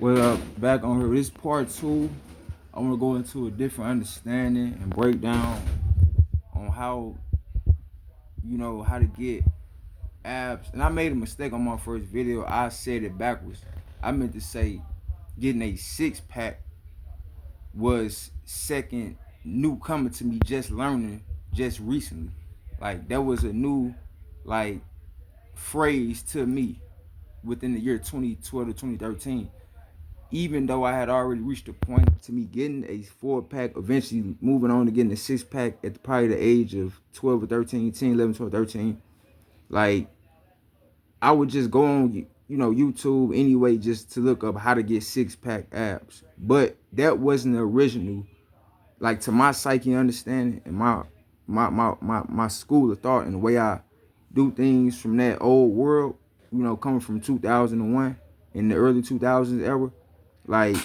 Well, back on here, this part two. I want to go into a different understanding and breakdown on how how to get abs. And I made a mistake on my first video. I said it backwards. I meant to say getting a six pack was second new coming to me, just learning just recently. Like that was a new like phrase to me within the year 2012 to 2013. Even though I had already reached a point to me getting a 4 pack, eventually moving on to getting a 6 pack at probably the age of 12 or 13, 10, 11, 12, 13. Like, I would just go on, YouTube anyway, just to look up how to get 6 pack abs. But that wasn't the original, like to my psyche understanding and my school of thought and the way I do things from that old world, coming from 2001 in the early 2000s era. Like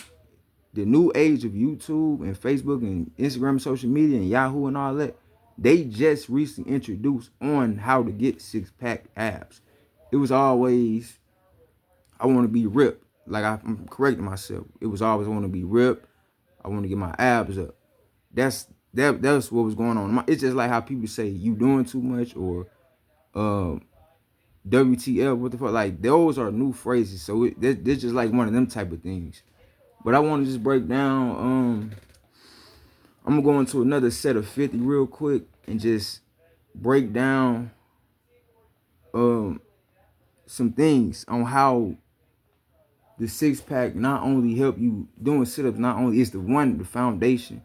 the new age of YouTube and Facebook and Instagram and social media and Yahoo and all that, they just recently introduced on how to get 6 pack abs. It was always I want to be ripped. Like I'm correcting myself. It was always I want to be ripped. I want to get my abs up. That's what was going on. It's just like how people say you doing too much or WTF. What the fuck? Like those are new phrases. So they're just like one of them type of things. But I want to just break down. I'm gonna go into another set of 50 real quick and just break down some things on how the 6 pack not only help you doing sit-ups, not only is the foundation,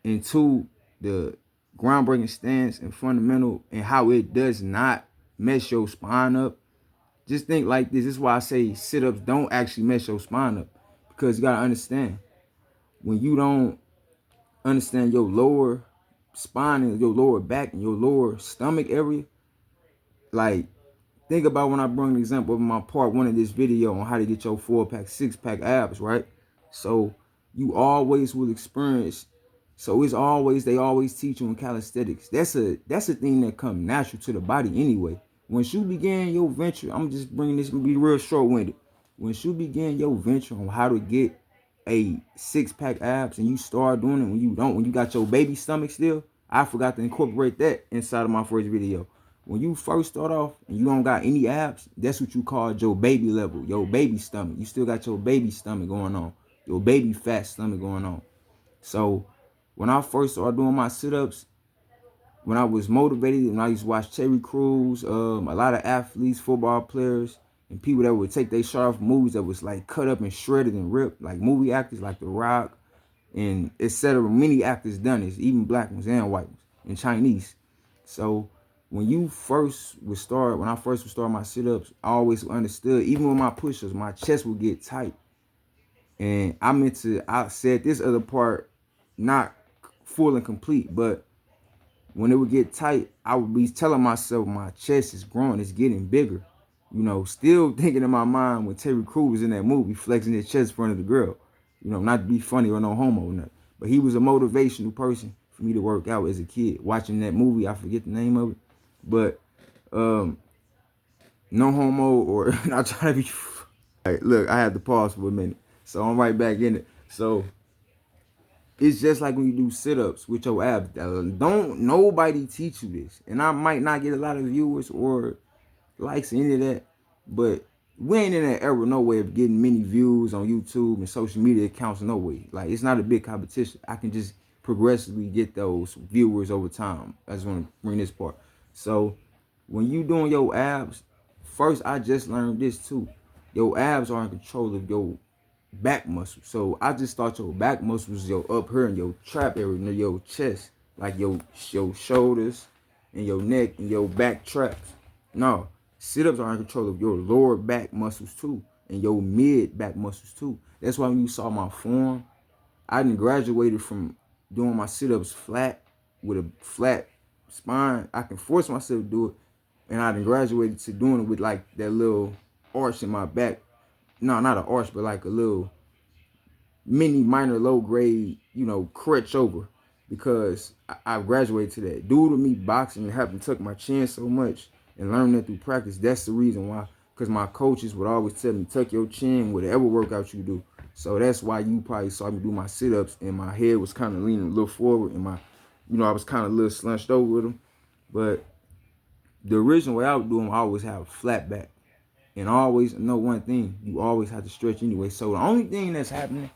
and two, the groundbreaking stance and fundamental, and how it does not mess your spine up. Just think like this. This is why I say sit-ups don't actually mess your spine up. Because you gotta understand, when you don't understand your lower spine and your lower back and your lower stomach area, like think about when I bring an example of my part one of this video on how to get your 4 pack, 6 pack abs, right? So you always will experience. So it's always they always teach you in calisthenics. That's a thing that comes natural to the body anyway. Once you begin your venture, I'm just bringing this to be real short-winded. Once you begin your venture on how to get a 6 pack abs and you start doing it when you got your baby stomach still, I forgot to incorporate that inside of my first video. When you first start off and you don't got any abs, that's what you call your baby level, your baby stomach. You still got your baby stomach going on, your baby fat stomach going on. So when I first started doing my sit-ups, when I was motivated and I used to watch Terry Crews, a lot of athletes, football players, and people that would take their shirt off movies that was like cut up and shredded and ripped, like movie actors like The Rock and etc. Many actors done this, even black ones and white ones and Chinese. So when I first would start my sit-ups, I always understood, even with my push-ups, my chest would get tight. And I said this other part, not full and complete, but when it would get tight, I would be telling myself my chest is growing, it's getting bigger. Still thinking in my mind when Terry Crews was in that movie, flexing his chest in front of the girl. Not to be funny or no homo or nothing. But he was a motivational person for me to work out as a kid. Watching that movie, I forget the name of it. But no homo or not trying to be. Right, look, I had to pause for a minute. So I'm right back in it. So it's just like when you do sit-ups with your abs. Don't nobody teach you this. And I might not get a lot of viewers or likes or any of that, but we ain't in that era no way of getting many views on YouTube and social media accounts no way. Like it's not a big competition. I can just progressively get those viewers over time. I just want to bring this part. So when you doing your abs, first I just learned this too. Your abs are in control of your back muscle. So I just thought your back muscles your up here in your trap area near your chest, like your shoulders and your neck and your back traps. No, sit-ups are in control of your lower back muscles too and your mid back muscles too. That's why when you saw my form, I didn't graduated from doing my sit-ups flat with a flat spine. I can force myself to do it, and I didn't graduated to doing it with like that little arch in my back. No, not an arch, but like a little mini minor low grade, crutch over, because I graduated to that. Due to me boxing and having tuck my chin so much and learning that through practice, that's the reason why. because my coaches would always tell me, tuck your chin, whatever workout you do. So that's why you probably saw me do my sit-ups and my head was kind of leaning a little forward and I was kind of a little slunched over with them. But the original way I would do them, I always have a flat back. And always know one thing, you always have to stretch anyway. So the only thing that's happening,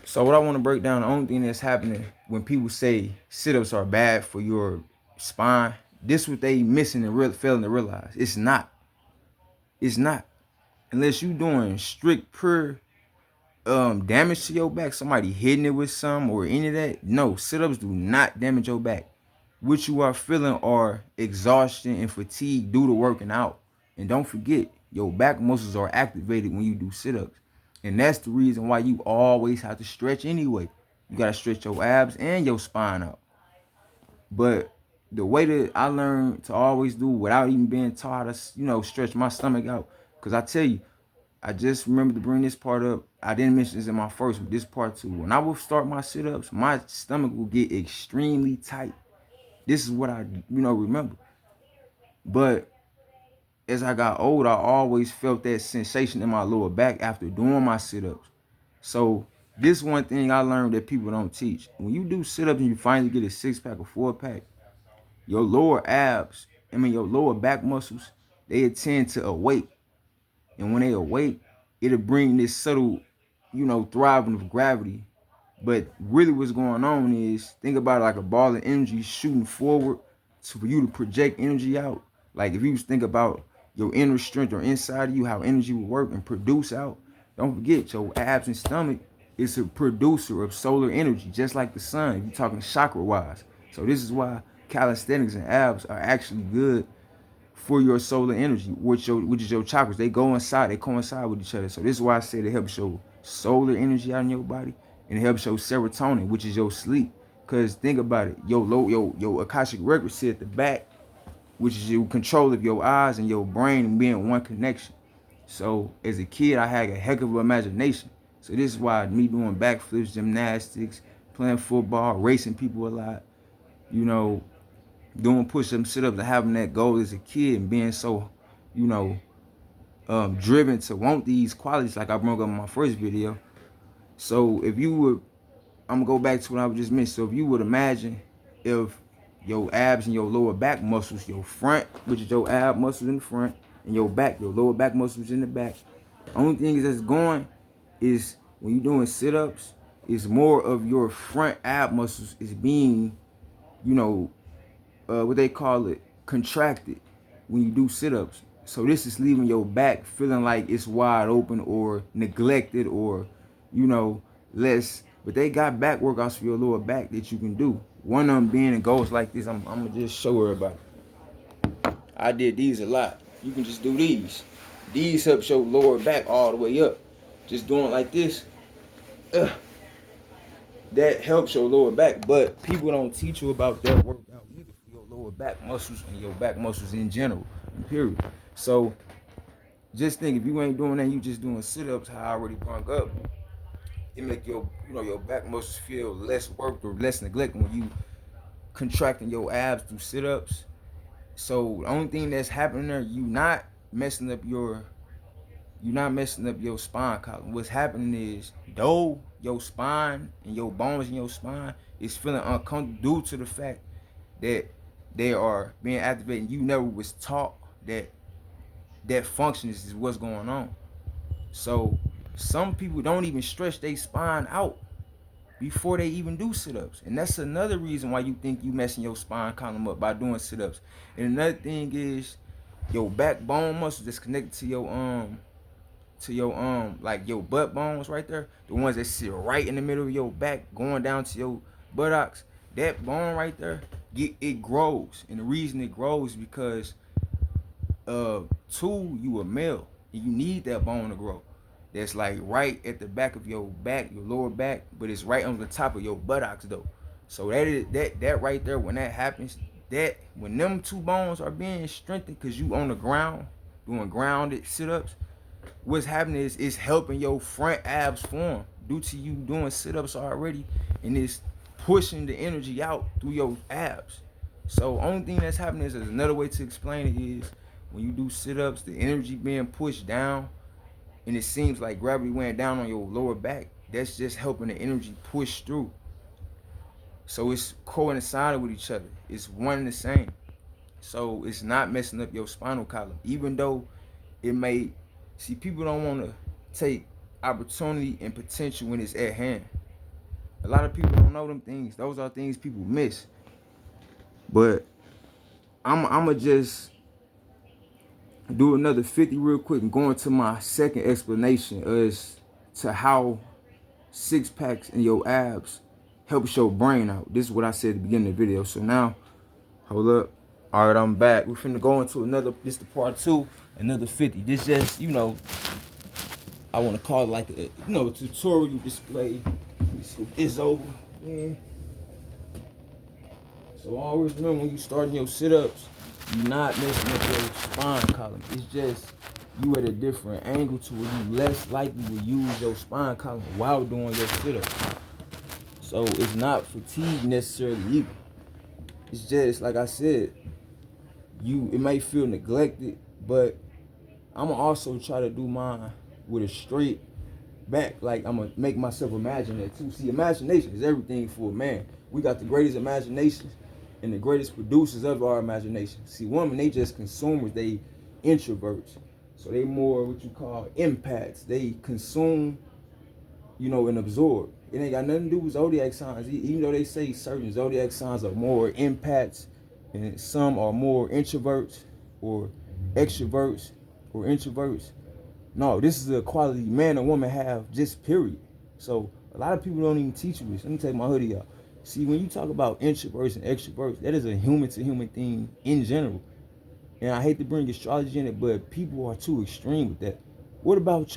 so what I want to break down, the only thing that's happening when people say sit-ups are bad for your spine, this is what they missing and failing to realize. It's not. It's not. Unless you doing strict pure damage to your back, somebody hitting it with some or any of that. No, sit-ups do not damage your back. What you are feeling are exhaustion and fatigue due to working out. And don't forget, your back muscles are activated when you do sit-ups. And that's the reason why you always have to stretch anyway. You got to stretch your abs and your spine out. But the way that I learned to always do without even being taught to, stretch my stomach out. Because I tell you, I just remember to bring this part up. I didn't mention this in my first, but this part too. When I would start my sit-ups, my stomach will get extremely tight. This is what I, remember. But as I got older, I always felt that sensation in my lower back after doing my sit-ups. So this one thing I learned that people don't teach. When you do sit-ups and you finally get a 6-pack or 4-pack, your lower your lower back muscles, they tend to awake. And when they awake, it'll bring this subtle, thriving of gravity. But really what's going on is, think about it like a ball of energy shooting forward for you to project energy out. Like if you think about your inner strength or inside of you, how energy will work and produce out. Don't forget, your abs and stomach is a producer of solar energy, just like the sun, if you're talking chakra-wise. So this is why calisthenics and abs are actually good for your solar energy, which is your chakras. They coincide with each other. So this is why I say it helps your solar energy out in your body, and it helps your serotonin, which is your sleep. Cause think about it, your Akashic record sit at the back, which is your control of your eyes and your brain being one connection. So as a kid, I had a heck of an imagination. So this is why me doing backflips, gymnastics, playing football, racing people a lot, doing push-ups, sit-ups, and having that goal as a kid and being so, driven to want these qualities like I brought up in my first video. So if you would, I'm gonna go back to what I was just mentioned. So if you would imagine if your abs and your lower back muscles, your front, which is your ab muscles in the front, and your back, your lower back muscles in the back. The only thing that's going is when you're doing sit-ups, is more of your front ab muscles is being, what they call it, contracted when you do sit-ups. So this is leaving your back feeling like it's wide open or neglected or, less. But they got back workouts for your lower back that you can do. One of them being, it goes like this. I'm going to just show everybody. I did these a lot. You can just do these. These help your lower back all the way up. Just doing like this. That helps your lower back. But people don't teach you about that workout either for your lower back muscles and your back muscles in general. Period. So just think, if you ain't doing that, you just doing sit-ups, how I already brought up, it make your your back muscles feel less worked or less neglected when you contracting your abs through sit-ups. So the only thing that's happening there, you're not messing up your spine column. What's happening is, though your spine and your bones in your spine is feeling uncomfortable due to the fact that they are being activated, you never was taught that function is what's going on. So some people don't even stretch their spine out before they even do sit-ups. And that's another reason why you think you messing your spine column up by doing sit-ups. And another thing is, your backbone muscle that's connected to your like your butt bones right there, the ones that sit right in the middle of your back going down to your buttocks, that bone right there, it grows. And the reason it grows is because you a male and you need that bone to grow. That's like right at the back of your back, your lower back, but it's right on the top of your buttocks though. So that right there, when that happens, that when them two bones are being strengthened, because you on the ground doing grounded sit-ups, what's happening is it's helping your front abs form due to you doing sit-ups already, and it's pushing the energy out through your abs. So only thing that's happening is, another way to explain it is, when you do sit-ups, the energy being pushed down, and it seems like gravity went down on your lower back. That's just helping the energy push through. So it's coinciding with each other. It's one and the same. So it's not messing up your spinal column, even though it may. See, people don't want to take opportunity and potential when it's at hand. A lot of people don't know them things. Those are things people miss. But I'ma just do another 50 real quick and go into my second explanation as to how six packs in your abs helps your brain out. This is what I said at the beginning of the video. So now, hold up. All right, I'm back. We're finna go into another, this the part 2, another 50. This just, you know, I want to call it like a, you know, tutorial display. It's over. Yeah. So always remember, when you starting your sit-ups, you're not messing up your spine column. It's just you at a different angle to where you less likely to use your spine column while doing your sit-ups. So it's not fatigue necessarily either. It's just, like I said, it may feel neglected, but I'm gonna also try to do mine with a straight back. Like, I'm gonna make myself imagine that too. See, imagination is everything for a man. We got the greatest imagination and the greatest producers of our imagination. See, women, they just consumers, they introverts. So they more what you call empaths. They consume, you know, and absorb. It ain't got nothing to do with zodiac signs. Even though they say certain zodiac signs are more empaths and some are more introverts or extroverts or introverts. No, this is a quality man and woman have, just period. So a lot of people don't even teach you this. Let me take my hoodie out. See, when you talk about introverts and extroverts, that is a human to human thing in general. And I hate to bring astrology in it, but people are too extreme with that. What about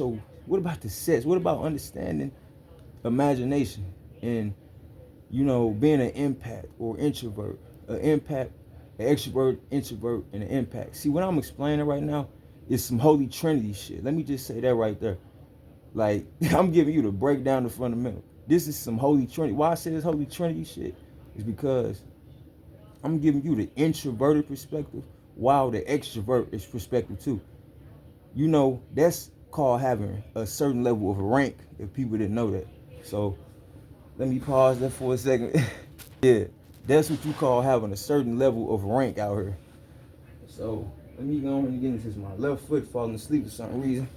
the sets? What about understanding imagination and, you know, being an empath or introvert, an empath, an extrovert, introvert, and an empath? See, what I'm explaining right now is some Holy Trinity shit. Let me just say that right there. Like, I'm giving you the breakdown, the fundamental. This is some Holy Trinity. Why I say this Holy Trinity shit is because I'm giving you the introverted perspective while the extrovert is perspective too. You know, that's called having a certain level of rank, if people didn't know that. So let me pause that for a second. Yeah, that's what you call having a certain level of rank out here. So let me go on and get into this. My left foot falling asleep for some reason.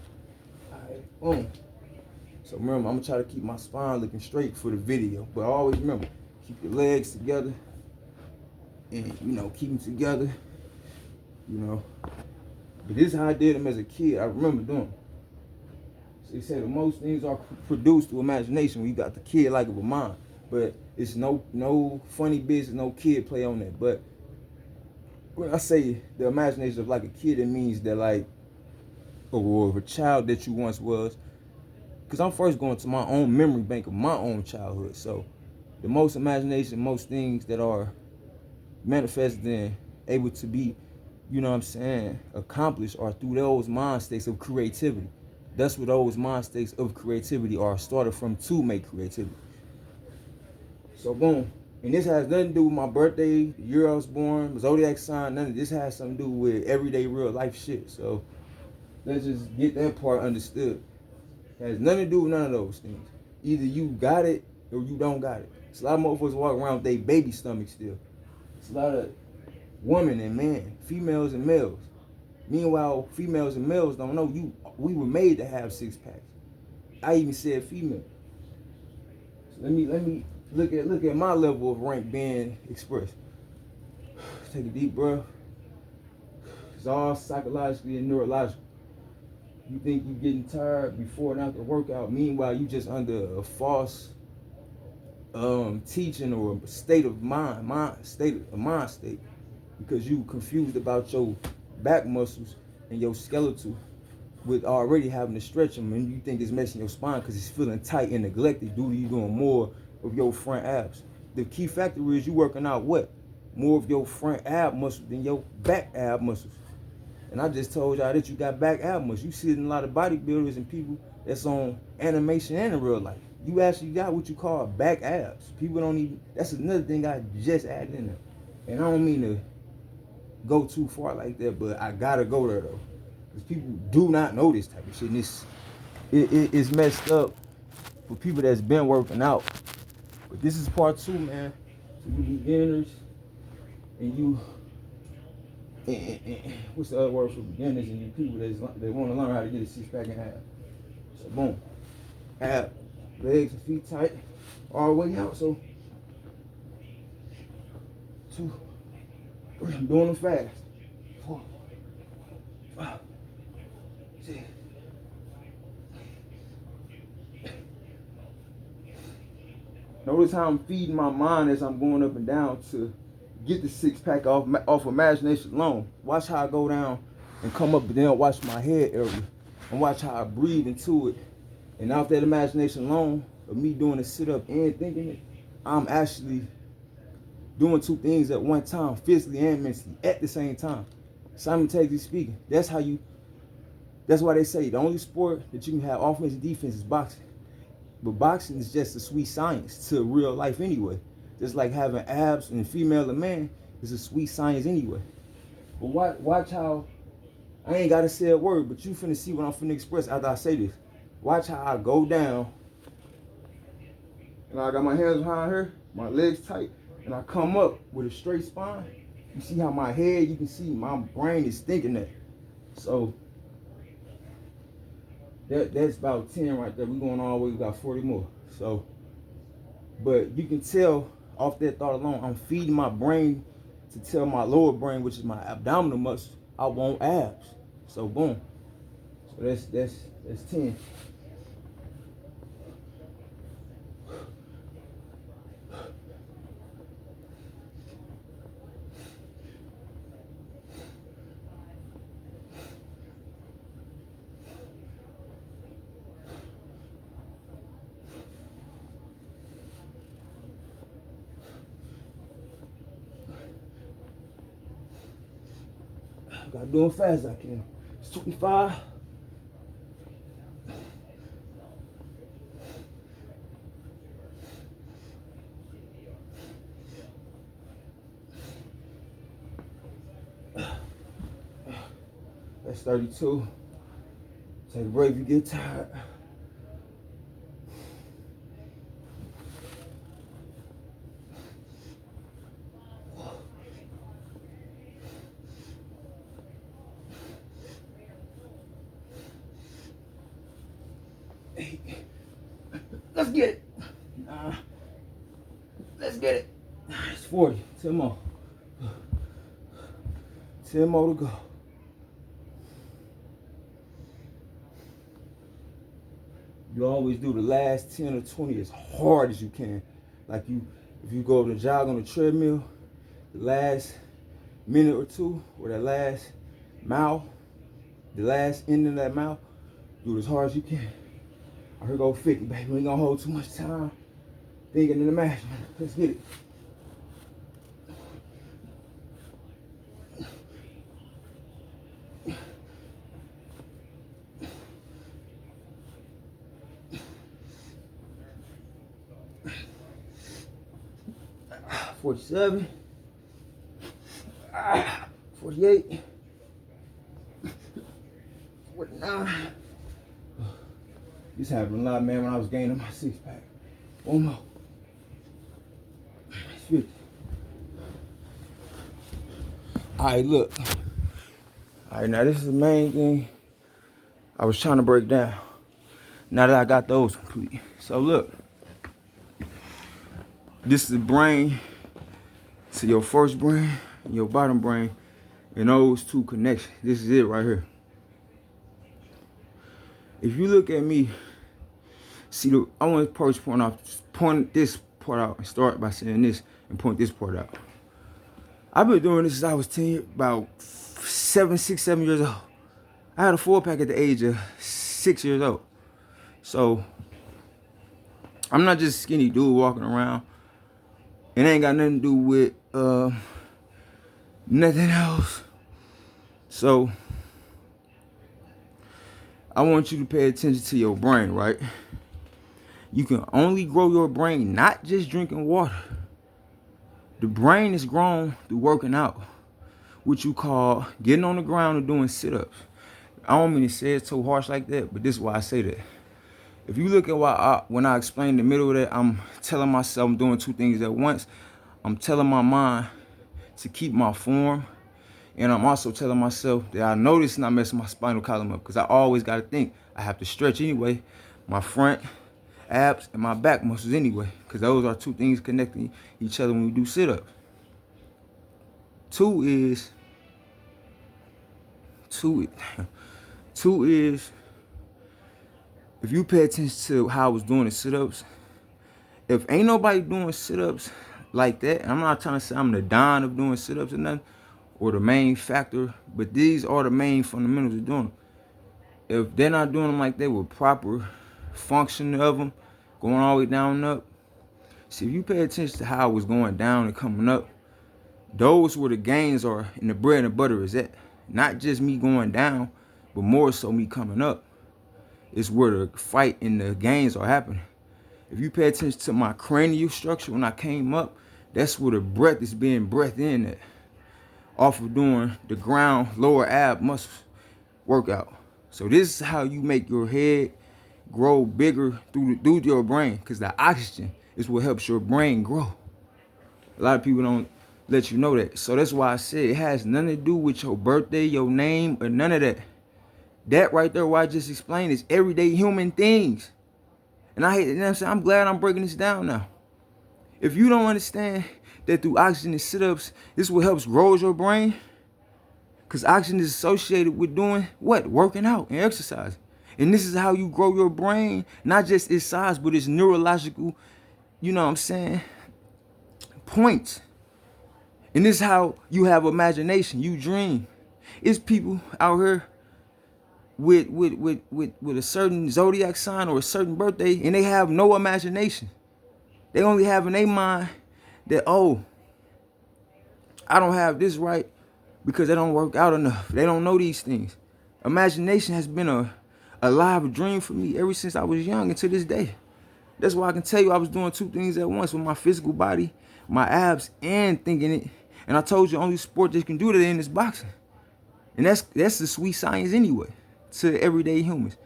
All right, boom. So remember, I'm gonna try to keep my spine looking straight for the video, but always remember, keep your legs together and, you know, keep them together, you know. But this is how I did them as a kid. I remember doing them. So they say the most things are produced through imagination when you got the kid like of a mind. But it's no funny business, no kid play on that. But when I say the imagination of like a kid, it means that like, or of a child that you once was. Because I'm first going to my own memory bank of my own childhood. So the most imagination, most things that are manifested and able to be, you know what I'm saying, accomplished are through those mind states of creativity. That's what those mind states of creativity are started from to make creativity. So boom. And this has nothing to do with my birthday, the year I was born, zodiac sign, none of this has something to do with everyday real life shit. So let's just get that part understood. It has nothing to do with none of those things. Either you got it or you don't got it. It's a lot of motherfuckers walk around with their baby stomach still. It's a lot of women and men, females and males. Meanwhile, females and males don't know we were made to have six packs. I even said female. So let me look at my level of rank being expressed. Take a deep breath. It's all psychologically and neurological. You think you're getting tired before and after workout. Meanwhile, you just under a false teaching or a state of mind state, because you confused about your back muscles and your skeletal with already having to stretch them, and you think it's messing your spine because it's feeling tight and neglected due to you doing more of your front abs. The key factor is you working out what? More of your front ab muscles than your back ab muscles. And I just told y'all that you got back ab muscles. You see it in a lot of bodybuilders and people that's on animation and in real life. You actually got what you call back abs. People don't even, that's another thing I just added in there. And I don't mean to go too far like that, but I gotta go there though, because people do not know this type of shit. And it's messed up for people that's been working out. But this is part 2, man. So you beginners and you and what's the other word for beginners, and you people that want to learn how to get a 6-pack and half. So boom, have legs and feet tight all the way out. So 2, 3, I'm doing them fast. 4, 5, 6. Notice how I'm feeding my mind as I'm going up and down to get the 6-pack off imagination alone. Watch how I go down and come up and then watch my head area and watch how I breathe into it. And off that imagination alone of me doing the sit-up and thinking it, I'm actually doing 2 things at one time, physically and mentally, at the same time, simultaneously speaking. That's why they say the only sport that you can have offense and defense is boxing. But boxing is just a sweet science to real life anyway. Just like having abs and female and man is a sweet science anyway. But watch how, I ain't got to say a word, but you finna see what I'm finna express after I say this. Watch how I go down, and I got my hands behind her, my legs tight, and I come up with a straight spine. You see how my head, you can see my brain is thinking that. So that's about 10 right there. We're going all the way, we got 40 more. So, but you can tell off that thought alone, I'm feeding my brain to tell my lower brain, which is my abdominal muscle, I want abs. So boom. So that's 10. Gotta do them fast as I can. It's 25. That's 32. Take a break if you get tired. Let's get it. Let's get it. It's 40. 10 more. 10 more to go. You always do the last 10 or 20 as hard as you can. Like if you go to jog on the treadmill, the last minute or 2, or that last mile, the last end of that mile, do it as hard as you can. Here go 50, baby. We ain't gonna hold too much time thinking in the match. Let's get it. $47, $48, $49. This happened a lot, man, when I was gaining my 6-pack. One more. It's 50. All right, look. All right, now this is the main thing I was trying to break down. Now that I got those complete. So look. This is the brain to your first brain and your bottom brain, and those 2 connections. This is it right here. If you look at me, see, I want to first point this part out and start by saying this and point this part out. I've been doing this since I was 10, about 6, 7 years old. I had a 4-pack at the age of 6 years old. So I'm not just a skinny dude walking around. It ain't got nothing to do with nothing else. So I want you to pay attention to your brain, right? You can only grow your brain not just drinking water. The brain is grown through working out. what you call getting on the ground and doing sit-ups. I don't mean to say it so harsh like that, but this is why I say that. If you look at when I explain the middle of that, I'm telling myself I'm doing two things at once. I'm telling my mind to keep my form, and I'm also telling myself that I know this is not messing my spinal column up, because I always got to think I have to stretch anyway, my front abs and my back muscles anyway, because those are two things connecting each other when we do sit-ups. Two is if you pay attention to how I was doing the sit-ups, if ain't nobody doing sit-ups like that, and I'm not trying to say I'm the don of doing sit-ups or nothing, or the main factor, but these are the main fundamentals of doing them. If they're not doing them like that with proper function of them, going all the way down and up, see, if you pay attention to how it was going down and coming up, those where the gains are and the bread and butter is at. Not just me going down, but more so me coming up. It's where the fight and the gains are happening. If you pay attention to my cranial structure when I came up, that's where the breath is being breathed in at, off of doing the ground lower ab muscles workout. So this is how you make your head grow bigger through your brain, because the oxygen is what helps your brain grow. A lot of people don't let you know that. So that's why I said it has nothing to do with your birthday, your name, or none of that. That right there, what I just explained, is everyday human things. And I'm glad I'm breaking this down now. If you don't understand that through oxygen and sit-ups, this is what helps grow your brain, because oxygen is associated with doing what? Working out and exercise. And this is how you grow your brain, not just its size, but its neurological, you know what I'm saying, points. And this is how you have imagination, you dream. It's people out here with a certain zodiac sign or a certain birthday, and they have no imagination. They only have in their mind that, oh, I don't have this right because they don't work out enough. They don't know these things. Imagination has been a live dream for me ever since I was young and to this day. That's why I can tell you I was doing two things at once with my physical body, my abs, and thinking it. And I told you only sport that can do that in is boxing. And that's the sweet science anyway to everyday humans.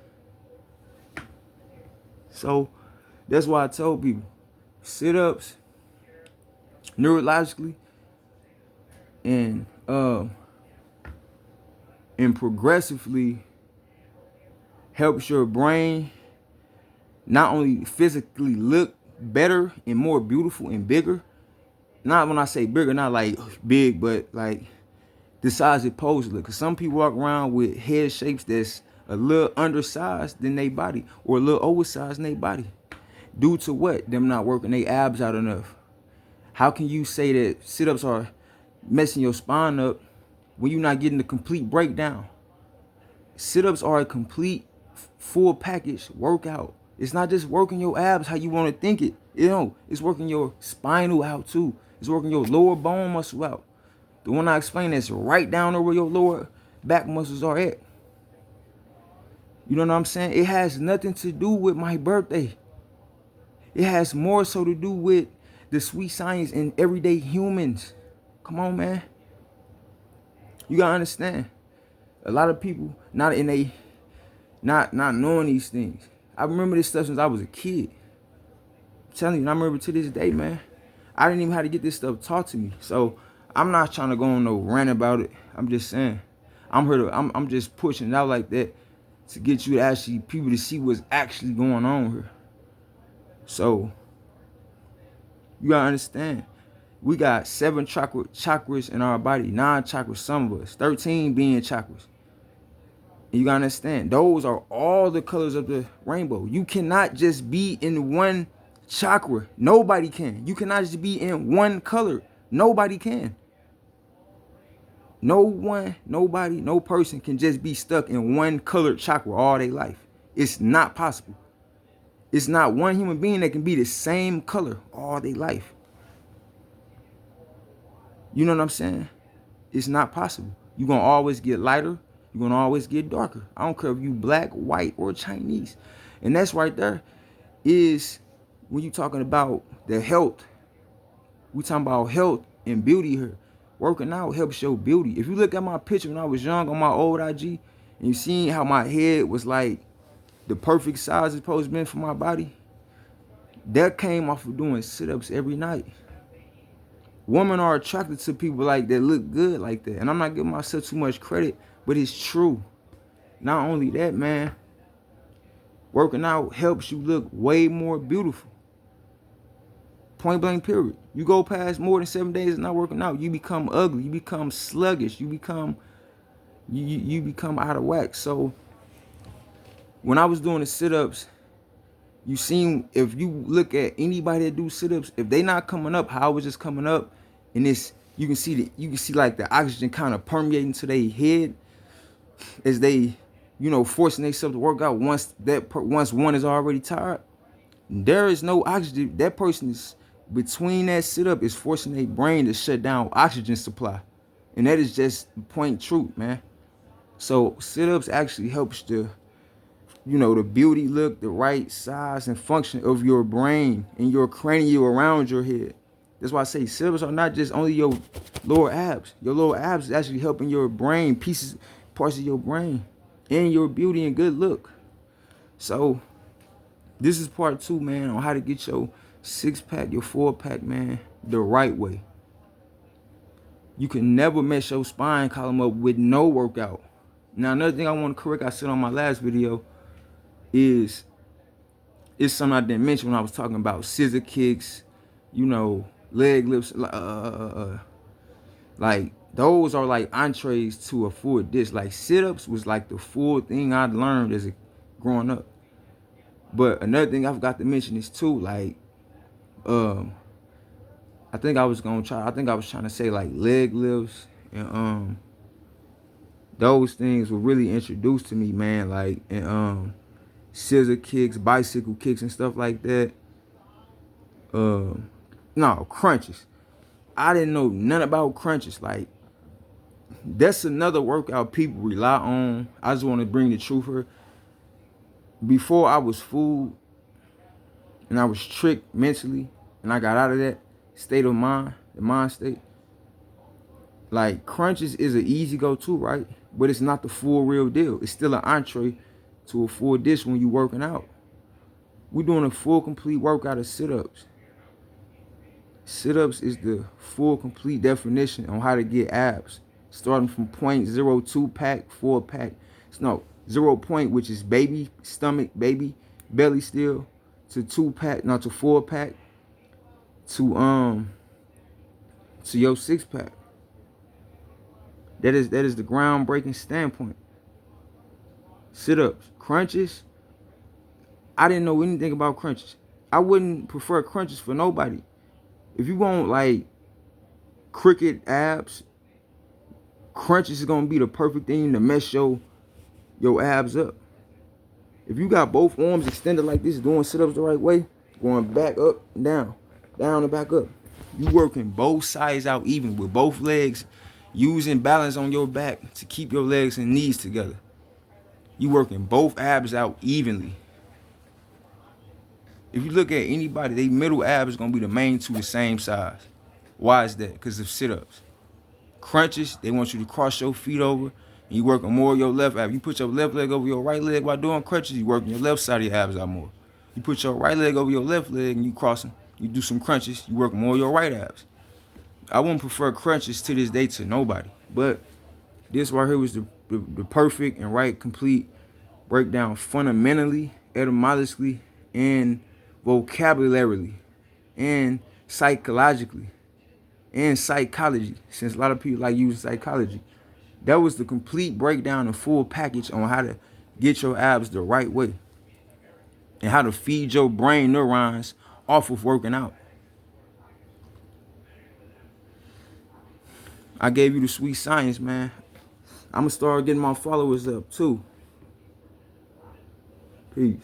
So that's why I told people, sit-ups neurologically and progressively helps your brain not only physically look better and more beautiful and bigger. Not when I say bigger, not like big, but like the size it poses look. Because some people walk around with head shapes that's a little undersized than their body, or a little oversized in their body. Due to what? Them not working their abs out enough. How can you say that sit-ups are messing your spine up when you're not getting the complete breakdown? Sit-ups are a complete, full package workout. It's not just working your abs how you want to think it. You know, it's working your spinal out too. It's working your lower bone muscle out. The one I explained that's right down there where your lower back muscles are at. You know what I'm saying? It has nothing to do with my birthday. It has more so to do with the sweet science in everyday humans. Come on, man. You gotta understand. A lot of people not knowing these things. I remember this stuff since I was a kid. I'm telling you, and I remember to this day, man. I didn't even have to get this stuff taught to me. So I'm not trying to go on no rant about it. I'm just saying, I'm just pushing it out like that to get you to actually people to see what's actually going on here. So you gotta understand, we got 7 chakras in our body, 9 chakras, some of us, 13 being chakras. And you gotta understand, those are all the colors of the rainbow. You cannot just be in one chakra. Nobody can. You cannot just be in one color. Nobody can. No one, nobody, no person can just be stuck in one colored chakra all their life. It's not possible. It's not one human being that can be the same color all their life. You know what I'm saying? It's not possible. You're going to always get lighter. You're going to always get darker. I don't care if you black, white, or Chinese. And that's right there is when you're talking about the health. We're talking about health and beauty here. Working out helps your beauty. If you look at my picture when I was young on my old IG, and you seen how my head was like the perfect size it's supposed to be for my body, that came off of doing sit-ups every night. Women are attracted to people like that look good like that. And I'm not giving myself too much credit, but it's true. Not only that, man, working out helps you look way more beautiful. Point blank period. You go past more than 7 days of not working out, you become ugly, you become sluggish, you become out of whack. So when I was doing the sit-ups, you seen, if you look at anybody that do sit-ups, if they not coming up, how I was just coming up, and this, you can see like the oxygen kind of permeating to their head as they, forcing themselves to work out. Once one is already tired, there is no oxygen. That person is between that sit-up is forcing their brain to shut down oxygen supply, and that is just point truth, man. So sit-ups actually helps the beauty look, the right size and function of your brain and your cranial around your head. That's why I say sit-ups are not just only your lower abs. Your lower abs is actually helping your brain, parts of your brain, and your beauty and good look. So this is part 2, man, on how to get your 6-pack, your 4-pack, man, the right way. You can never mess your spine column up with no workout. Now, another thing I want to correct, I said on my last video, is something I didn't mention when I was talking about scissor kicks, leg lifts, like those are like entrees to a full dish. Like sit-ups was like the full thing I learned as growing up. But another thing I forgot to mention is too, like, I think I was trying to say like leg lifts and those things were really introduced to me, man. Like, and scissor kicks, bicycle kicks, and stuff like that. No, crunches. I didn't know none about crunches. Like, that's another workout people rely on. I just want to bring the truth here. Before I was fooled and I was tricked mentally, and I got out of that state of mind, the mind state. Like, crunches is an easy go-to, right? But it's not the full real deal. It's still an entree to a full dish when you working out. We're doing a full complete workout of sit-ups. Sit-ups is the full complete definition on how to get abs. Starting from 0.02 pack, 4-pack. No, 0 point, which is baby stomach, baby belly still, to 2-pack, not to 4-pack, to your 6-pack. That is the groundbreaking standpoint. Sit-ups, crunches. I didn't know anything about crunches. I wouldn't prefer crunches for nobody. If you want like cricket abs, crunches is gonna be the perfect thing to mess your abs up. If you got both arms extended like this, doing sit-ups the right way, going back up and down and back up, you working both sides out even with both legs, using balance on your back to keep your legs and knees together. You working both abs out evenly. If you look at anybody, they middle abs is gonna be the main two the same size. Why is that? Because of sit-ups. Crunches, they want you to cross your feet over, and you working more of your left ab. You put your left leg over your right leg while doing crunches, you working your left side of your abs out more. You put your right leg over your left leg and you crossing, you do some crunches, you work more of your right abs. I wouldn't prefer crunches to this day to nobody, but this right here was the perfect and right complete breakdown, fundamentally, etymologically, and vocabularily, and psychologically, and psychology, since a lot of people like using psychology. That was the complete breakdown and full package on how to get your abs the right way and how to feed your brain neurons off of working out. I gave you the sweet science, man. I'm gonna start getting my followers up too. Peace.